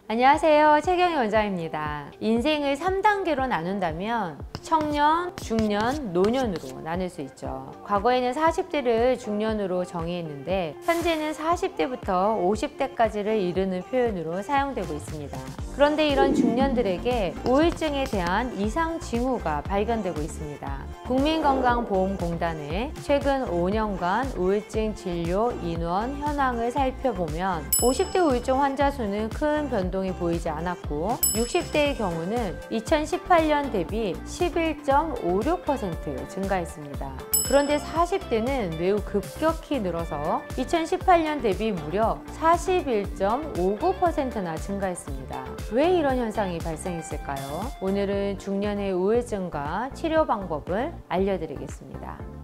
안녕하세요. 최경희 원장입니다. 인생을 3단계로 나눈다면 청년, 중년, 노년으로 나눌 수 있죠. 과거에는 40대를 중년으로 정의했는데 현재는 40대부터 50대까지를 이르는 표현으로 사용되고 있습니다. 그런데 이런 중년들에게 우울증에 대한 이상 징후가 발견되고 있습니다. 국민건강보험공단의 최근 5년간 우울증 진료 인원 현황을 살펴보면 50대 우울증 환자 수는 큰 변동이 보이지 않았고 60대의 경우는 2018년 대비 11.56% 증가했습니다. 그런데 40대는 매우 급격히 늘어서 2018년 대비 무려 41.59%나 증가했습니다. 왜 이런 현상이 발생했을까요? 오늘은 중년의 우울증과 치료 방법을 알려드리겠습니다.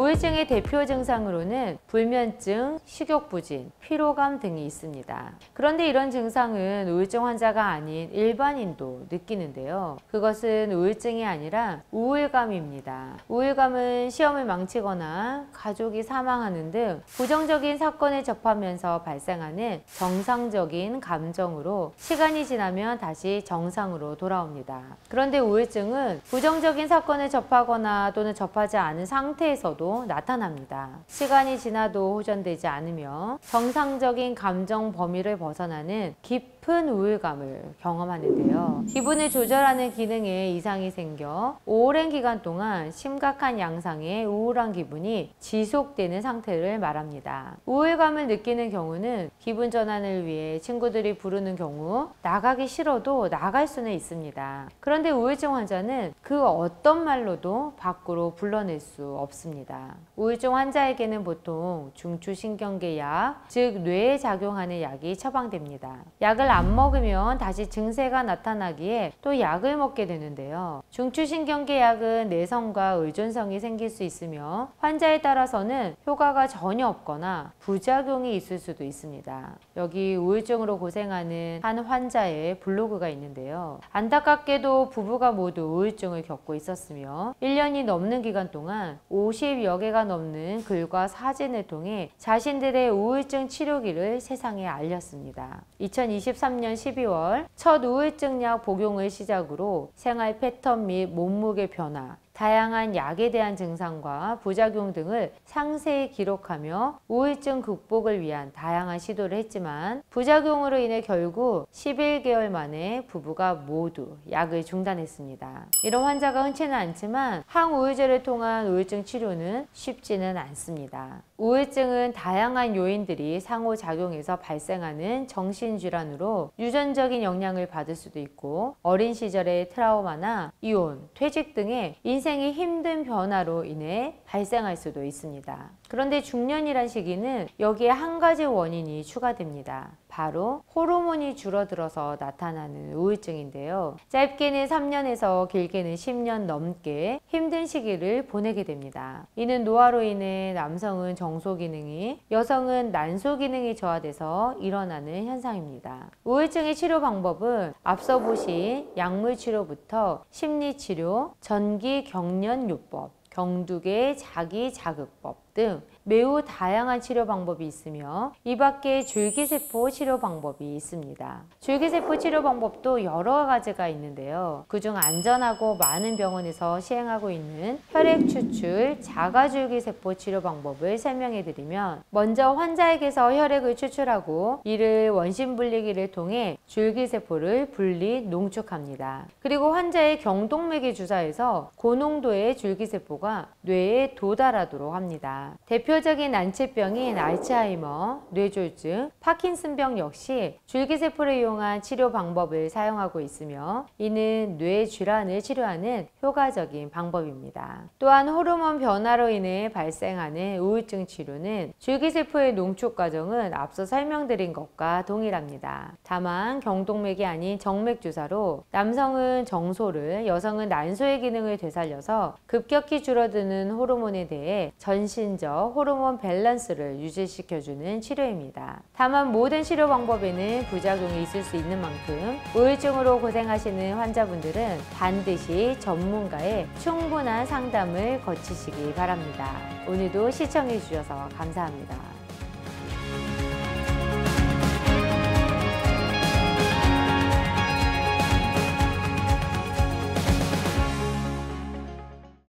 우울증의 대표 증상으로는 불면증, 식욕부진, 피로감 등이 있습니다. 그런데 이런 증상은 우울증 환자가 아닌 일반인도 느끼는데요. 그것은 우울증이 아니라 우울감입니다. 우울감은 시험을 망치거나 가족이 사망하는 등 부정적인 사건을 접하면서 발생하는 정상적인 감정으로 시간이 지나면 다시 정상으로 돌아옵니다. 그런데 우울증은 부정적인 사건을 접하거나 또는 접하지 않은 상태에서도 나타납니다. 시간이 지나도 호전되지 않으며 정상적인 감정 범위를 벗어나는 깊은 우울감을 경험하는데요. 기분을 조절하는 기능에 이상이 생겨 오랜 기간 동안 심각한 양상의 우울한 기분이 지속되는 상태를 말합니다. 우울감을 느끼는 경우는 기분 전환을 위해 친구들이 부르는 경우 나가기 싫어도 나갈 수는 있습니다. 그런데 우울증 환자는 그 어떤 말로도 밖으로 불러낼 수 없습니다. 우울증 환자에게는 보통 중추신경계 약, 즉 뇌에 작용하는 약이 처방됩니다. 약을 안 먹으면 다시 증세가 나타나기에 또 약을 먹게 되는데요. 중추신경계 약은 내성과 의존성이 생길 수 있으며 환자에 따라서는 효과가 전혀 없거나 부작용이 있을 수도 있습니다. 여기 우울증으로 고생하는 한 환자의 블로그가 있는데요. 안타깝게도 부부가 모두 우울증을 겪고 있었으며 1년이 넘는 기간 동안 50여 개가 넘는 글과 사진을 통해 자신들의 우울증 치료기를 세상에 알렸습니다. 2023년 12월 첫 우울증 약 복용을 시작으로 생활 패턴 및 몸무게 변화, 다양한 약에 대한 증상과 부작용 등을 상세히 기록하며 우울증 극복을 위한 다양한 시도를 했지만 부작용으로 인해 결국 11개월 만에 부부가 모두 약을 중단했습니다. 이런 환자가 흔치는 않지만 항우울제를 통한 우울증 치료는 쉽지는 않습니다. 우울증은 다양한 요인들이 상호작용해서 발생하는 정신질환으로 유전적인 영향을 받을 수도 있고 어린 시절의 트라우마나 이혼, 퇴직 등의 인생이 힘든 변화로 인해 발생할 수도 있습니다. 그런데 중년이란 시기는 여기에 한 가지 원인이 추가됩니다. 바로 호르몬이 줄어들어서 나타나는 우울증인데요. 짧게는 3년에서 길게는 10년 넘게 힘든 시기를 보내게 됩니다. 이는 노화로 인해 남성은 정소 기능이, 여성은 난소 기능이 저하돼서 일어나는 현상입니다. 우울증의 치료 방법은 앞서 보신 약물 치료부터 심리치료, 전기 경련요법, 경두개 자기자극법 등 매우 다양한 치료 방법이 있으며 이 밖에 줄기세포 치료 방법이 있습니다. 줄기세포 치료 방법도 여러 가지가 있는데요. 그중 안전하고 많은 병원에서 시행하고 있는 혈액 추출 자가줄기세포 치료 방법을 설명해 드리면 먼저 환자에게서 혈액을 추출하고 이를 원심분리기를 통해 줄기세포를 분리 농축합니다. 그리고 환자의 경동맥에 주사해서 고농도의 줄기세포가 뇌에 도달하도록 합니다. 대표적인 난치병인 알츠하이머, 뇌졸중, 파킨슨병 역시 줄기세포를 이용한 치료 방법을 사용하고 있으며 이는 뇌 질환을 치료하는 효과적인 방법입니다. 또한 호르몬 변화로 인해 발생하는 우울증 치료는 줄기세포의 농축 과정은 앞서 설명드린 것과 동일합니다. 다만 경동맥이 아닌 정맥주사로 남성은 정소를, 여성은 난소의 기능을 되살려서 급격히 줄어드는 호르몬에 대해 전신적 호르몬 밸런스를 유지시켜주는 치료입니다. 다만 모든 치료 방법에는 부작용이 있을 수 있는 만큼 우울증으로 고생하시는 환자분들은 반드시 전문가의 충분한 상담을 거치시기 바랍니다. 오늘도 시청해 주셔서 감사합니다.